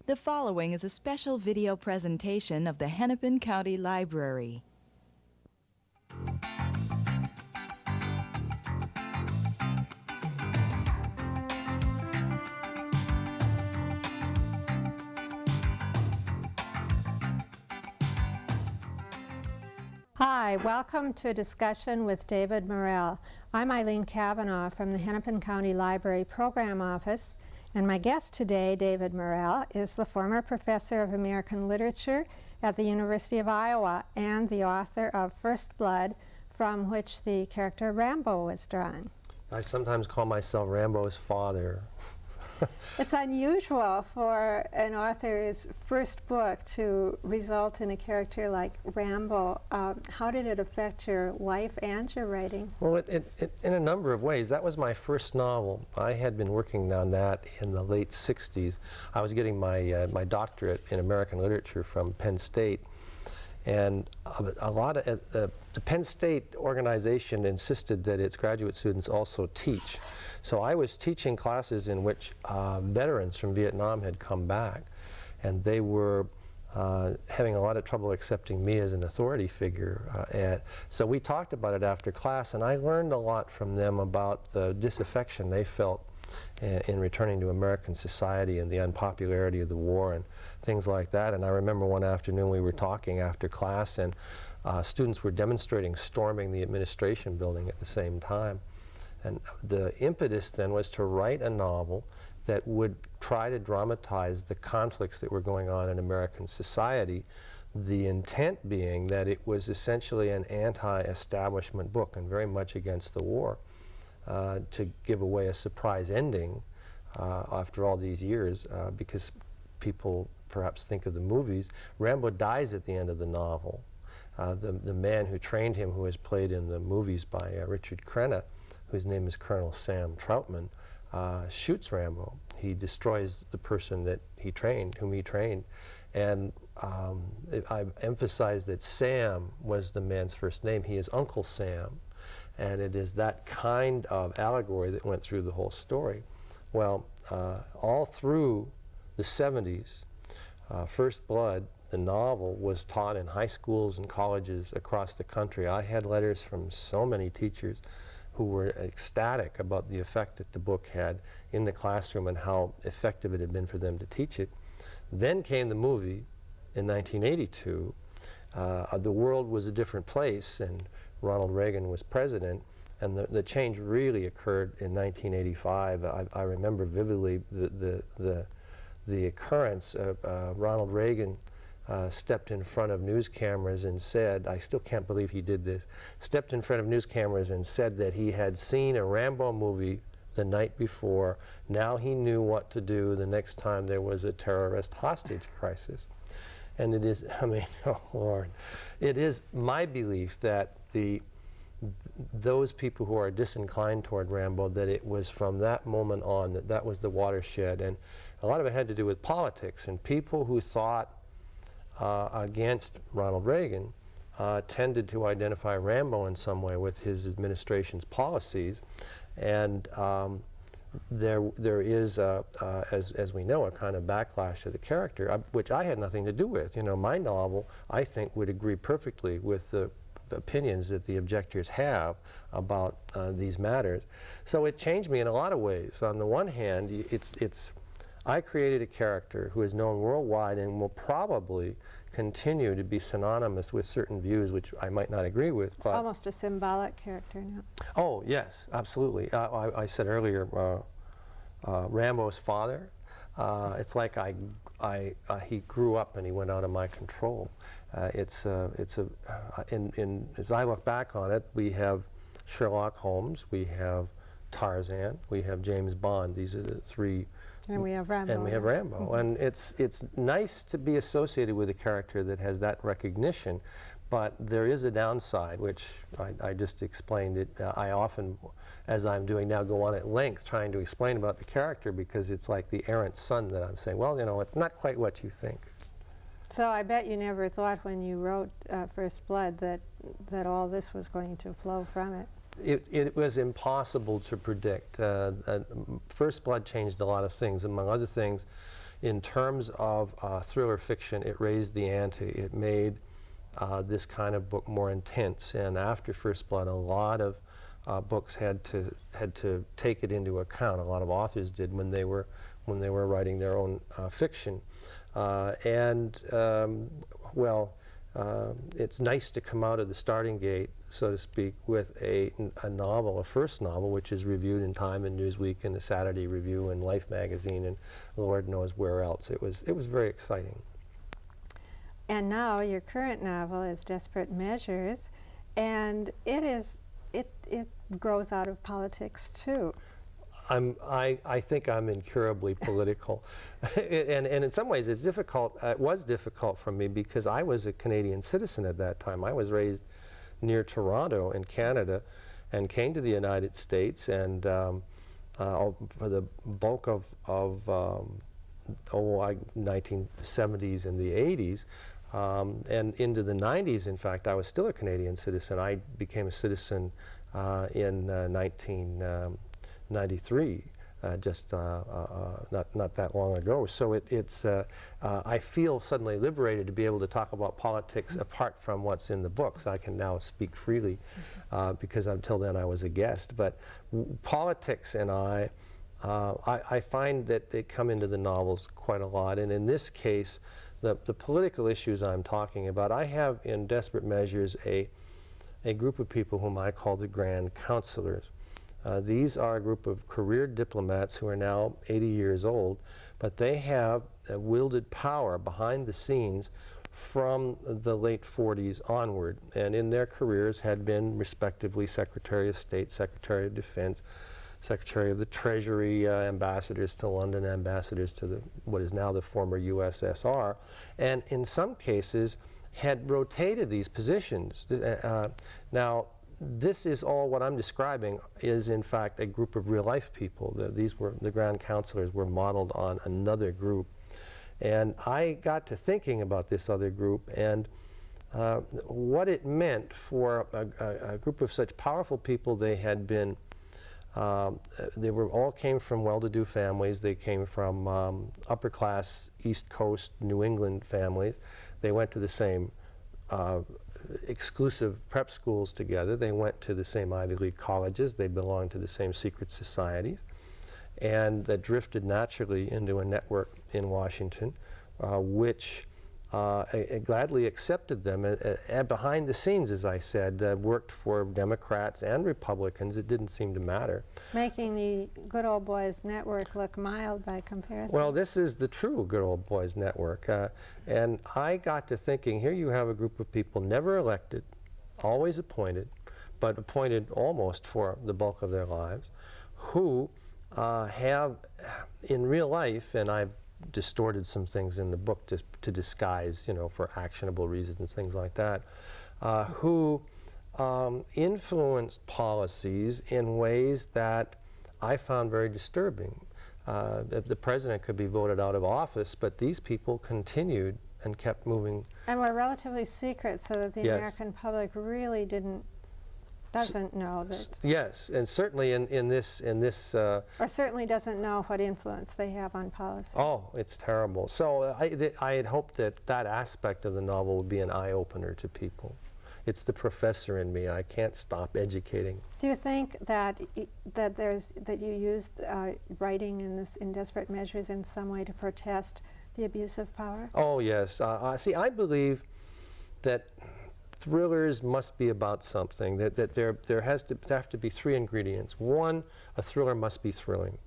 The following is a special video presentation of the Hennepin County Library. Hi, welcome to a discussion with David Morrell. I'm Eileen Cavanagh from the Hennepin County Library Program Office, and my guest today, David Morrell, is the former professor of American Literature at the University of Iowa and the author of First Blood, from which the character Rambo was drawn. I sometimes call myself Rambo's father. It's unusual for an author's first book to result in a character like Rambo. How did it affect your life and your writing? Well, in a number of ways. That was my first novel. I had been working on that in the late 60s. I was getting my, my doctorate in American Literature from Penn State. And a lot of the Penn State organization insisted that its graduate students also teach. So I was teaching classes in which veterans from Vietnam had come back, and they were having a lot of trouble accepting me as an authority figure. So we talked about it after class, and I learned a lot from them about the disaffection they felt in returning to American society and the unpopularity of the war and things like that. And I remember one afternoon we were talking after class, and students were demonstrating storming the administration building at the same time. And the impetus then was to write a novel that would try to dramatize the conflicts that were going on in American society, the intent being that it was essentially an anti-establishment book and very much against the war, to give away a surprise ending after all these years, because people perhaps think of the movies. Rambo dies at the end of the novel. The man who trained him, who was played in the movies by Richard Crenna, whose name is Colonel Sam Troutman, shoots Rambo. He destroys the person that he trained, whom he trained. And I emphasize that Sam was the man's first name. He is Uncle Sam. And it is that kind of allegory that went through the whole story. Well, all through the 70s, First Blood, the novel, was taught in high schools and colleges across the country. I had letters from so many teachers who were ecstatic about the effect that the book had in the classroom and how effective it had been for them to teach it. Then came the movie in 1982. The world was a different place, and Ronald Reagan was president, and the change really occurred in 1985. I remember vividly the occurrence of Ronald Reagan stepped in front of news cameras and said, I still can't believe he did this, stepped in front of news cameras and said that he had seen a Rambo movie the night before. Now he knew what to do the next time there was a terrorist hostage crisis. And it is, I mean, oh Lord, it is my belief that those people who are disinclined toward Rambo, that it was from that moment on that was the watershed. And a lot of it had to do with politics, and people who thought against Ronald Reagan tended to identify Rambo in some way with his administration's policies. And there is, as we know, a kind of backlash to the character, which I had nothing to do with. You know, my novel, I think, would agree perfectly with the opinions that the objectors have about these matters. So it changed me in a lot of ways. On the one hand, I created a character who is known worldwide and will probably continue to be synonymous with certain views which I might not agree with. It's almost a symbolic character now. Oh, yes, absolutely. I said earlier, Rambo's father. It's like he grew up and he went out of my control. As I look back on it, we have Sherlock Holmes, we have Tarzan, we have James Bond. These are the three. And we have Rambo. And we have Rambo. Mm-hmm. And it's nice to be associated with a character that has that recognition, but there is a downside, which I just explained it. I often, as I'm doing now, go on at length trying to explain about the character, because it's like the errant son that I'm saying, well, you know, it's not quite what you think. So I bet you never thought when you wrote First Blood that all this was going to flow from it. It was impossible to predict. First Blood changed a lot of things. Among other things, in terms of thriller fiction, it raised the ante. It made this kind of book more intense. And after First Blood, a lot of books had to take it into account. A lot of authors did when they were writing their own fiction. It's nice to come out of the starting gate, so to speak, with a novel, a first novel, which is reviewed in Time and Newsweek and the Saturday Review and Life magazine and Lord knows where else. It was very exciting. And now your current novel is Desperate Measures, and it grows out of politics too. I think I'm incurably political, and in some ways it's difficult. It was difficult for me because I was a Canadian citizen at that time. I was raised near Toronto in Canada, and came to the United States, and for the bulk of 1970s and the 80s, and into the 90s. In fact, I was still a Canadian citizen. I became a citizen in 1993, not that long ago. So I feel suddenly liberated to be able to talk about politics apart from what's in the books. I can now speak freely because until then I was a guest. But politics and I find that they come into the novels quite a lot. And in this case, the political issues I'm talking about, I have in Desperate Measures a group of people whom I call the Grand Counselors. These are a group of career diplomats who are now 80 years old, but they have wielded power behind the scenes from the late 40s onward, and in their careers had been respectively Secretary of State, Secretary of Defense, Secretary of the Treasury, ambassadors to London, ambassadors to what is now the former USSR, and in some cases had rotated these positions. Now, this is all what I'm describing is in fact a group of real life people. The Grand Counselors were modeled on another group. And I got to thinking about this other group and what it meant for a group of such powerful people. They had been, they all came from well-to-do families. They came from upper class East Coast New England families. They went to the same exclusive prep schools together. They went to the same Ivy League colleges. They belonged to the same secret societies. And that drifted naturally into a network in Washington, which gladly accepted them. And behind the scenes, as I said, worked for Democrats and Republicans. It didn't seem to matter. Making the Good Old Boys Network look mild by comparison. Well, this is the true Good Old Boys Network. And I got to thinking, here you have a group of people never elected, always appointed, but appointed almost for the bulk of their lives, who have, in real life, and I've distorted some things in the book to disguise, for actionable reasons, things like that, who influenced policies in ways that I found very disturbing. The president could be voted out of office, but these people continued and kept moving. And were relatively secret, so that the American public really doesn't know that. Yes, and certainly in this. Or certainly doesn't know what influence they have on policy. Oh, it's terrible. So I had hoped that aspect of the novel would be an eye-opener to people. It's the professor in me. I can't stop educating. Do you think that you used writing in Desperate Measures in some way to protest the abuse of power? Oh yes. See, I believe that thrillers must be about something, that there have to be three ingredients. One, a thriller must be thrilling.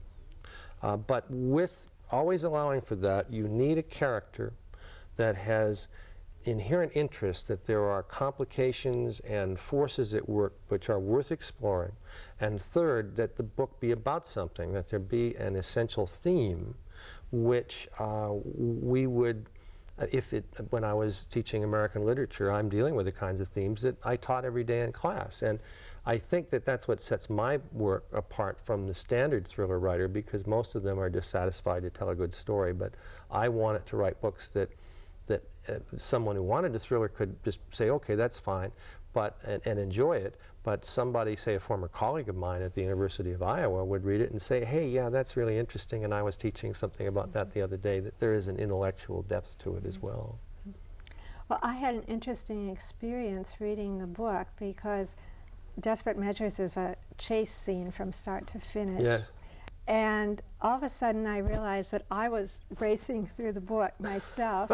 But with always allowing for that, you need a character that has inherent interest, that there are complications and forces at work which are worth exploring. And third, that the book be about something, that there be an essential theme which we would, when I was teaching American literature, I'm dealing with the kinds of themes that I taught every day in class. And I think that that's what sets my work apart from the standard thriller writer, because most of them are just satisfied to tell a good story. But I wanted to write books that someone who wanted a thriller could just say, okay, that's fine, and enjoy it, but somebody, say a former colleague of mine at the University of Iowa, would read it and say, hey, yeah, that's really interesting, and I was teaching something about that the other day, that there is an intellectual depth to it as well. Well, I had an interesting experience reading the book because Desperate Measures is a chase scene from start to finish. Yes. And all of a sudden I realized that I was racing through the book myself.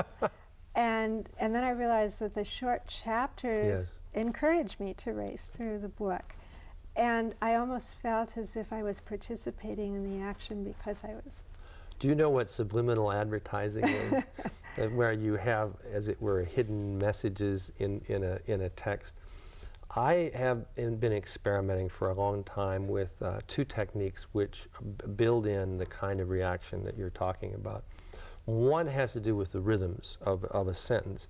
and then I realized that the short chapters encouraged me to race through the book. And I almost felt as if I was participating in the action because I was... Do you know what subliminal advertising is? Where you have, as it were, hidden messages in a text. I have been experimenting for a long time with two techniques which build in the kind of reaction that you're talking about. One has to do with the rhythms of a sentence.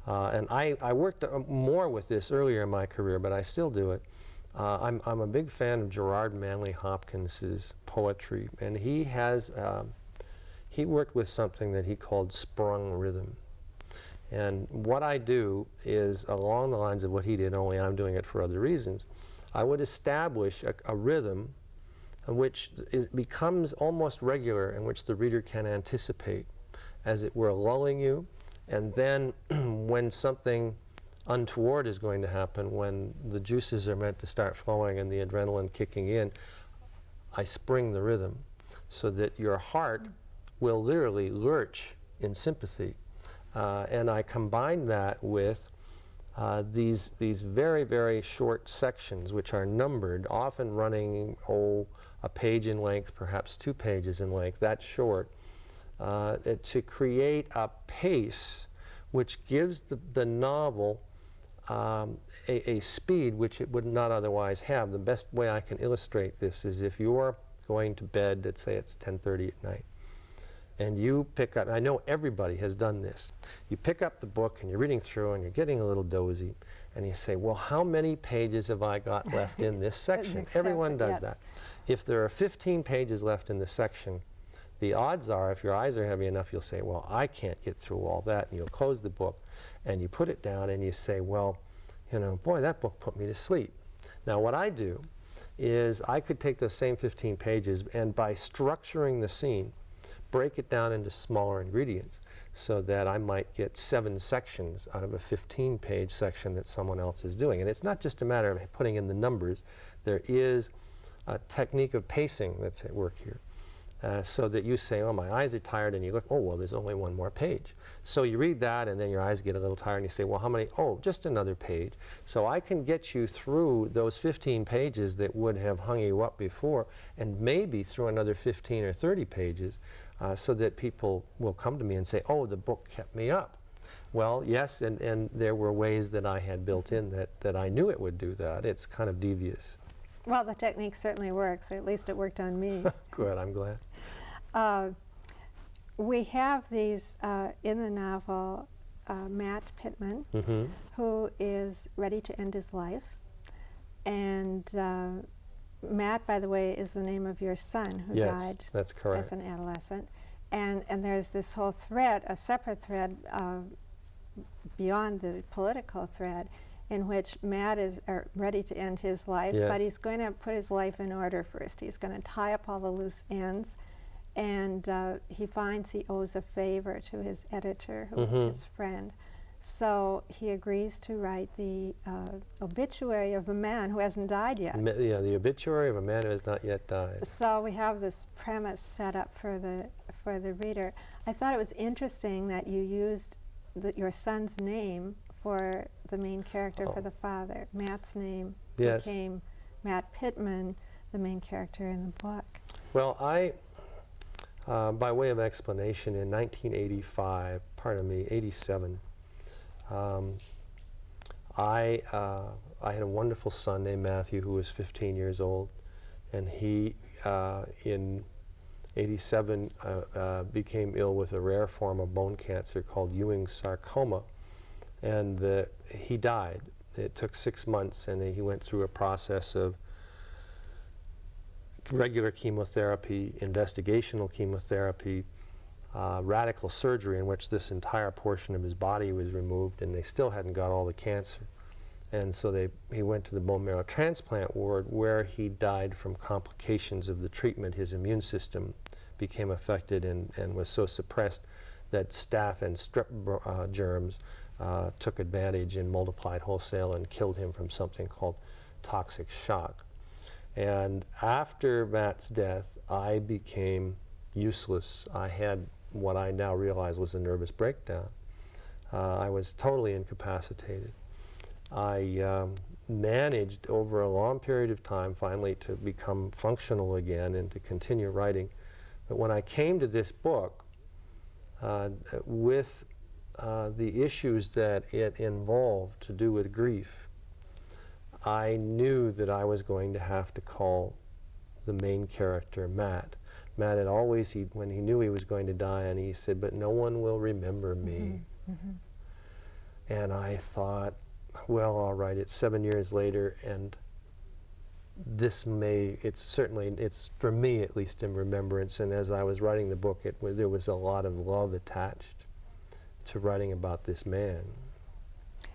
And I worked more with this earlier in my career, but I still do it. I'm a big fan of Gerard Manley Hopkins's poetry, and he worked with something that he called sprung rhythm. And what I do is along the lines of what he did, only I'm doing it for other reasons. I would establish a rhythm in which it becomes almost regular, in which the reader can anticipate, as it were, lulling you. And then when something untoward is going to happen, when the juices are meant to start flowing and the adrenaline kicking in, I spring the rhythm so that your heart will literally lurch in sympathy. And I combine that with these very, very short sections, which are numbered, often running, a page in length, perhaps 2 pages in length, that short, to create a pace which gives the novel a speed which it would not otherwise have. The best way I can illustrate this is if you're going to bed, let's say it's 10:30 at night, and you pick up, I know everybody has done this, you pick up the book and you're reading through and you're getting a little dozy, and you say, well, how many pages have I got left in this section? Everyone does that. If there are 15 pages left in the section, the odds are, if your eyes are heavy enough, you'll say, well, I can't get through all that, and you'll close the book and you put it down and you say, well, you know, boy, that book put me to sleep. Now what I do is I could take those same 15 pages and by structuring the scene, break it down into smaller ingredients so that I might get 7 sections out of a 15-page section that someone else is doing. And it's not just a matter of putting in the numbers. There is a technique of pacing that's at work here. So that you say, oh, my eyes are tired, and you look, oh, well, there's only 1 more page. So you read that, and then your eyes get a little tired, and you say, well, how many? Oh, just another page. So I can get you through those 15 pages that would have hung you up before, and maybe through another 15 or 30 pages, so that people will come to me and say, oh, the book kept me up. Well, yes, and there were ways that I had built in that I knew it would do that. It's kind of devious. Well, the technique certainly works. At least it worked on me. Good, I'm glad. We have these in the novel, Matt Pitman, who is ready to end his life. And Matt, by the way, is the name of your son who died that's correct. As an adolescent. And there's this whole thread, a separate thread beyond the political thread, in which Matt is ready to end his life, but he's going to put his life in order first. He's going to tie up all the loose ends, and he finds he owes a favor to his editor, who is his friend. So he agrees to write the obituary of a man who hasn't died yet. The obituary of a man who has not yet died. So we have this premise set up for the reader. I thought it was interesting that you used your son's name for the main character, for the father. Matt's name became Matt Pitman, the main character in the book. Well, by way of explanation, in 1985, 87, I had a wonderful son named Matthew who was 15 years old, and he, in 87, became ill with a rare form of bone cancer called Ewing's sarcoma. And he died. It took 6 months, and he went through a process of regular chemotherapy, investigational chemotherapy, radical surgery in which this entire portion of his body was removed, and they still hadn't got all the cancer. And so he went to the bone marrow transplant ward, where he died from complications of the treatment. His immune system became affected and was so suppressed that staph and strep germs took advantage and multiplied wholesale and killed him from something called toxic shock. And after Matt's death, I became useless. I had what I now realize was a nervous breakdown. I was totally incapacitated. I managed over a long period of time finally to become functional again and to continue writing. But when I came to this book, with the issues that it involved to do with grief, I knew that I was going to have to call the main character Matt. Matt had always, when he knew he was going to die, and he said, "But no one will remember me." And I thought, well, all right, it's 7 years later, and it's for me at least in remembrance. And as I was writing the book, there was a lot of love attached to writing about this man.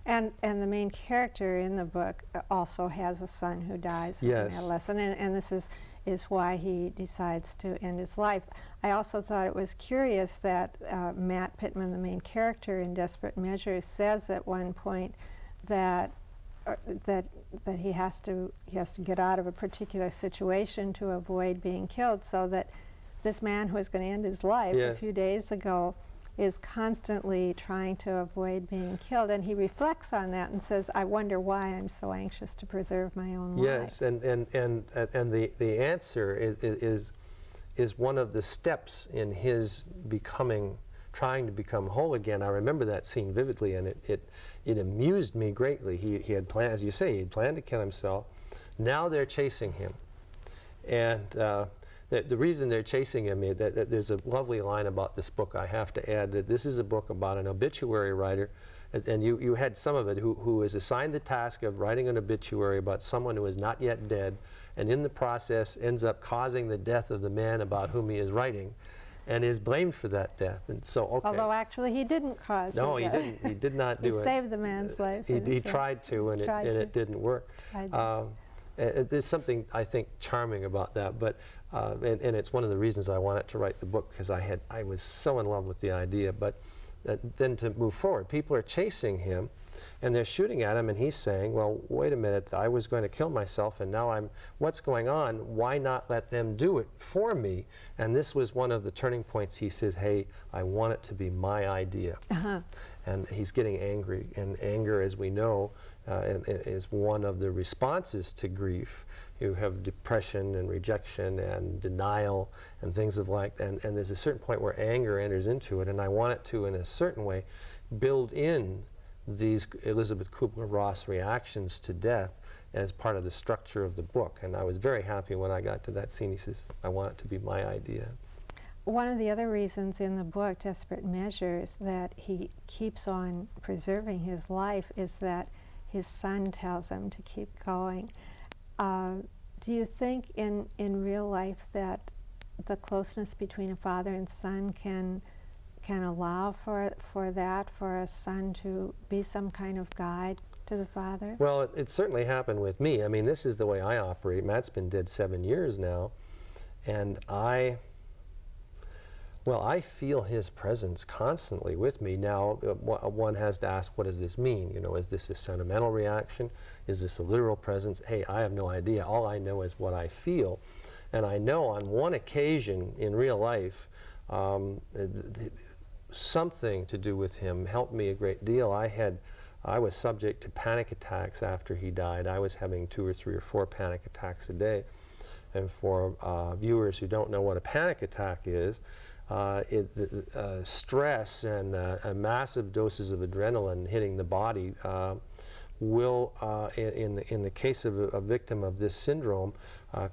And the main character in the book also has a son who dies as an adolescent, and this is why he decides to end his life. I also thought it was curious that Matt Pitman, the main character in Desperate Measures, says at one point that he has to get out of a particular situation to avoid being killed, so that this man who is going to end his life a few days ago is constantly trying to avoid being killed. And he reflects on that and says, "I wonder why I'm so anxious to preserve my own life." Yes, and the answer is one of the steps in his trying to become whole again. I remember that scene vividly, and it amused me greatly. He had planned, as you say, he had planned to kill himself. Now they're chasing him. And the reason they're chasing him is that there's a lovely line about this book. I have to add that this is a book about an obituary writer, and you had some of it, who is assigned the task of writing an obituary about someone who is not yet dead, and in the process ends up causing the death of the man about whom he is writing, and is blamed for that death. And so, okay. Although actually he didn't cause No, the he death. didn't. He did not do He it. saved the man's life. He tried to, and it didn't work. There's something, I think, charming about that, but and it's one of the reasons I wanted to write the book, because I was so in love with the idea. But then to move forward, people are chasing him, and they're shooting at him, and he's saying, "Well, wait a minute, I was going to kill myself, and now what's going on? Why not let them do it for me?" And this was one of the turning points. He says, "Hey, I want it to be my idea." And he's getting angry, and anger, as we know, is one of the responses to grief. You have depression and rejection and denial and things and there's a certain point where anger enters into it, and I want it to, in a certain way, build in these Elizabeth Kubler-Ross reactions to death as part of the structure of the book. And I was very happy when I got to that scene. He says, "I want it to be my idea." One of the other reasons in the book, Desperate Measures, that he keeps on preserving his life is that his son tells him to keep going. Do you think in real life that the closeness between a father and son can allow for a son to be some kind of guide to the father? Well, it certainly happened with me. I mean, this is the way I operate. Matt's been dead 7 years now, and I feel his presence constantly with me. Now, one has to ask, what does this mean? You know, is this a sentimental reaction? Is this a literal presence? Hey, I have no idea. All I know is what I feel. And I know on one occasion in real life, something to do with him helped me a great deal. I was subject to panic attacks after he died. I was having 2 or 3 or 4 panic attacks a day. And for viewers who don't know what a panic attack is, stress and massive doses of adrenaline hitting the body will, in the case of a victim of this syndrome,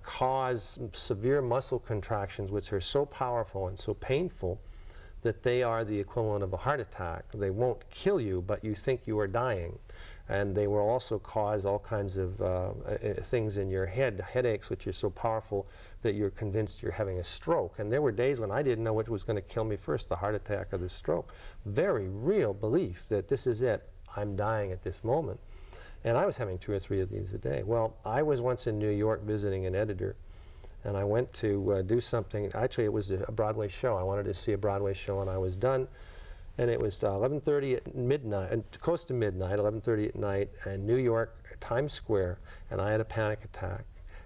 cause severe muscle contractions, which are so powerful and so painful that they are the equivalent of a heart attack. They won't kill you, but you think you are dying. And they will also cause all kinds of things in your head, headaches, which are so powerful that you're convinced you're having a stroke. And there were days when I didn't know which was going to kill me first, the heart attack or the stroke. Very real belief that this is it, I'm dying at this moment. And I was having 2 or 3 of these a day. Well, I was once in New York visiting an editor, and I went to do something. Actually, it was a Broadway show. I wanted to see a Broadway show, and I was done. And it was 11:30 at midnight, and close to midnight, 11:30 at night, in New York, Times Square, and I had a panic attack.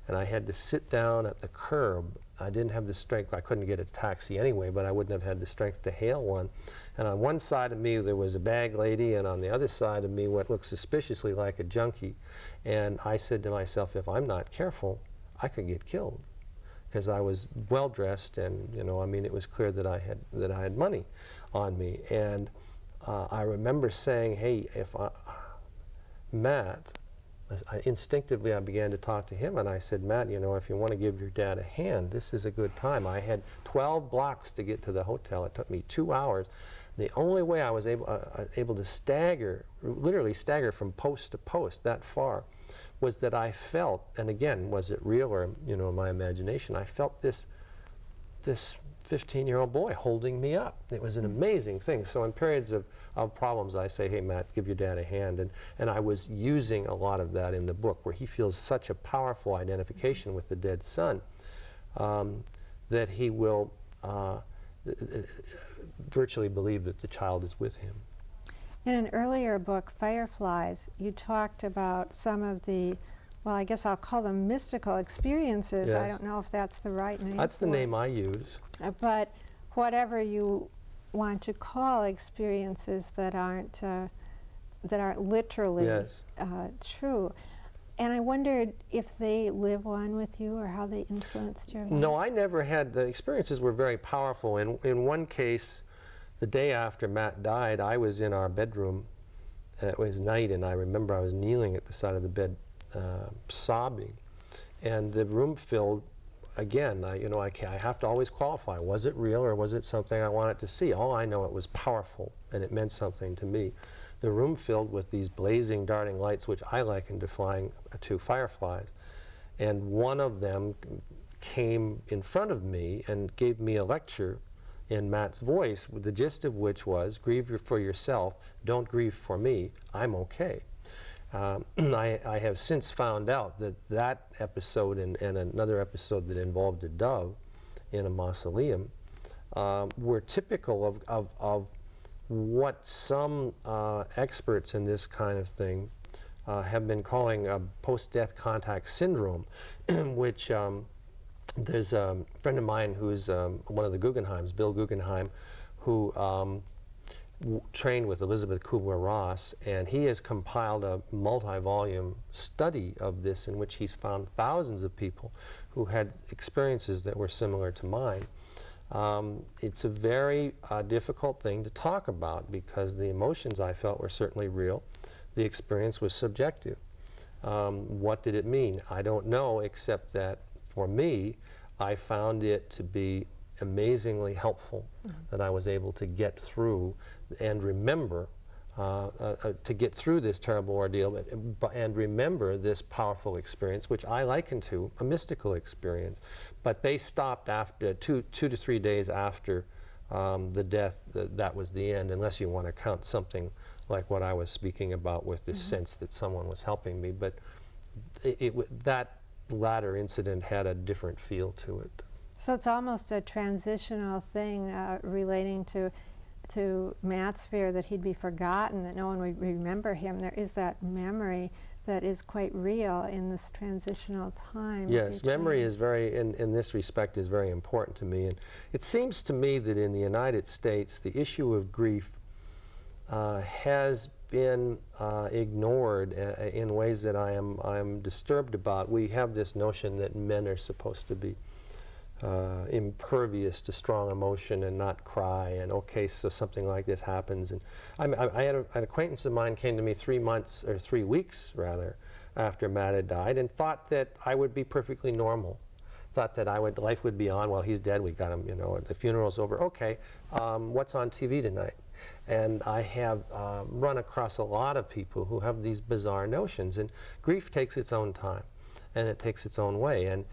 And I had to sit down at the curb. I didn't have the strength. I couldn't get a taxi anyway, but I wouldn't have had the strength to hail one. And on one side of me, there was a bag lady, and on the other side of me, what looked suspiciously like a junkie. And I said to myself, if I'm not careful, I could get killed. Because I was well dressed, and I mean, it was clear that I had money on me. And I remember saying, hey, Matt, instinctively I began to talk to him, and I said, Matt, if you want to give your dad a hand, this is a good time. I had 12 blocks to get to the hotel. It took me 2 hours. The only way I was able to stagger, literally stagger from post to post that far, was that I felt, and again, was it real or my imagination, I felt this 15-year-old boy holding me up. It was an amazing thing. So in periods of problems, I say, hey, Matt, give your dad a hand. And I was using a lot of that in the book, where he feels such a powerful identification with the dead son that he will virtually believe that the child is with him. In an earlier book, Fireflies, you talked about some of the, well, I guess I'll call them mystical experiences. Yes. I don't know if that's the right name. That's the name I use. But whatever you want to call experiences that aren't literally Yes. true. And I wondered if they live on with you or how they influenced your life. No, I never had. The experiences were very powerful. In one case, the day after Matt died, I was in our bedroom. It was night, and I remember I was kneeling at the side of the bed, sobbing, and the room filled. Again, I have to always qualify. Was it real or was it something I wanted to see? All I know, it was powerful, and it meant something to me. The room filled with these blazing, darting lights, which I liken to fireflies. And one of them came in front of me and gave me a lecture in Matt's voice, with the gist of which was, grieve for yourself, don't grieve for me, I'm okay. I have since found out that episode and another episode that involved a dove in a mausoleum were typical of what some experts in this kind of thing have been calling a post-death contact syndrome, which there's a friend of mine who's one of the Guggenheims, Bill Guggenheim, who trained with Elizabeth Kubler-Ross, and he has compiled a multi-volume study of this in which he's found thousands of people who had experiences that were similar to mine. It's a very difficult thing to talk about because the emotions I felt were certainly real. The experience was subjective. What did it mean? I don't know, except that for me, I found it to be amazingly helpful that I was able to get through and remember, to get through this terrible ordeal and remember this powerful experience, which I liken to a mystical experience. But they stopped after two to 3 days after the death. That was the end, unless you want to count something like what I was speaking about with the sense that someone was helping me. But that latter incident had a different feel to it. So it's almost a transitional thing relating to Matt's fear that he'd be forgotten, that no one would remember him. There is that memory that is quite real in this transitional time. Yes, memory is in this respect, is very important to me. And it seems to me that in the United States, the issue of grief has been ignored in ways that I'm disturbed about. We have this notion that men are supposed to be impervious to strong emotion and not cry, and okay, so something like this happens. And I had an acquaintance of mine came to me 3 weeks rather after Matt had died, and thought that I would be perfectly normal. Thought that life would be on. Well, he's dead. We got him. The funeral's over. Okay, what's on TV tonight? And I have run across a lot of people who have these bizarre notions, and grief takes its own time. and it takes its own way. And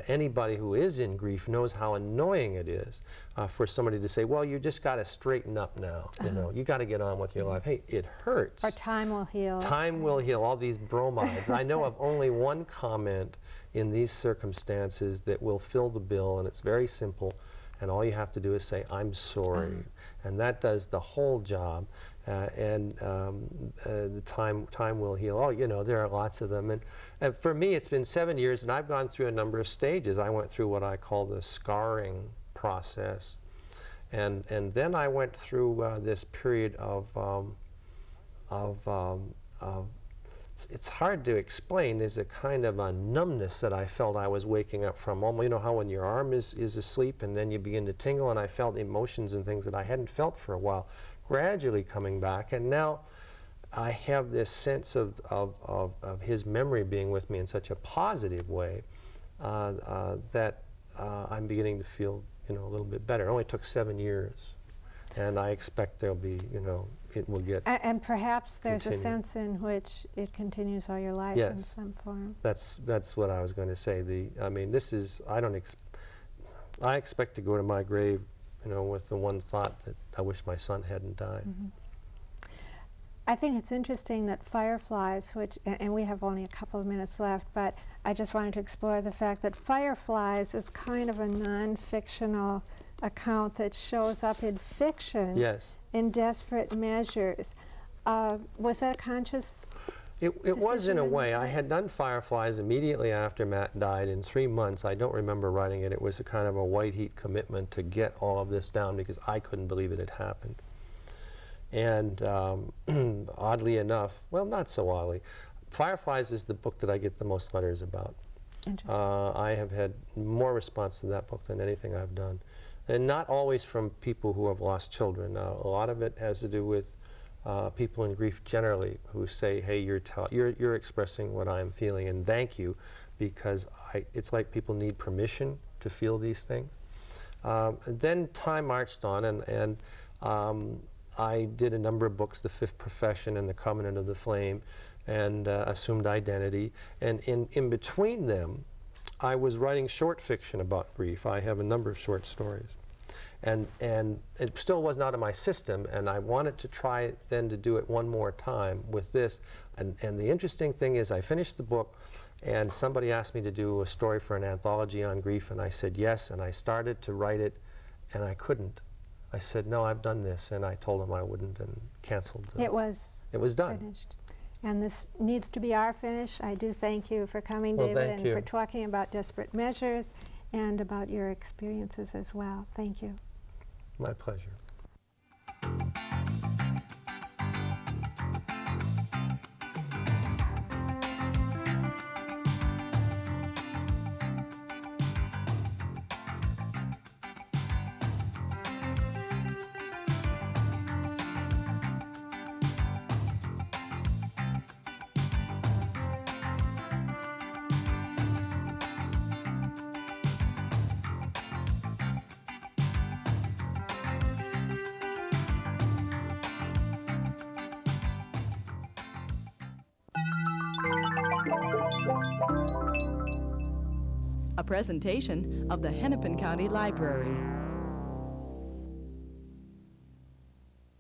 anybody who is in grief knows how annoying it is for somebody to say, well, you just got to straighten up now. You know, you got to get on with your life. Hey, it hurts. Or time will heal. Time will heal. All these bromides. I know of only one comment in these circumstances that will fill the bill, and it's very simple. And all you have to do is say, I'm sorry. And that does the whole job. The time will heal. Oh, you know, there are lots of them. And for me, it's been 7 years, and I've gone through a number of stages. I went through what I call the scarring process. And then I went through this period of it's hard to explain. There's a kind of a numbness that I felt I was waking up from. You know how when your arm is asleep and then you begin to tingle, and I felt emotions and things that I hadn't felt for a while gradually coming back. And now I have this sense of his memory being with me in such a positive way that I'm beginning to feel, you know, a little bit better. It only took 7 years. And I expect there'll be, you know, it will get And perhaps there's continue. a sense in which it continues all your life Yes. in some form. That's what I was going to say. I mean, this is, I expect to go to my grave, you know, with the one thought that I wish my son hadn't died. I think it's interesting that Fireflies, which, and we have only a couple of minutes left, but I just wanted to explore the fact that Fireflies is kind of a non-fictional account that shows up in fiction Yes. in desperate measures. Was that a conscious? It was in a decision way. on I your had done Fireflies immediately after Matt died. In 3 months, I don't remember writing it. It was a kind of a white heat commitment to get all of this down because I couldn't believe it had happened. And oddly enough, well, not so oddly, Fireflies is the book that I get the most letters about. Interesting. I have had more response to that book than anything I've done. And not always from people who have lost children. A lot of it has to do with people in grief generally who say, hey, you're expressing what I'm feeling, and thank you, because it's like people need permission to feel these things. Then time marched on, and I did a number of books, The Fifth Profession and The Covenant of the Flame, and Assumed Identity. And in between them, I was writing short fiction about grief. I have a number of short stories. And it still wasn't out of my system, and I wanted to try then to do it one more time with this. And the interesting thing is I finished the book, and somebody asked me to do a story for an anthology on grief, and I said yes, and I started to write it, and I couldn't. I said, no, I've done this, and I told him I wouldn't and canceled. It was done. finished. And this needs to be our finish. I do thank you for coming, Well, David, thank and you. for talking about desperate measures and about your experiences as well. Thank you. My pleasure. A presentation of the Hennepin County Library.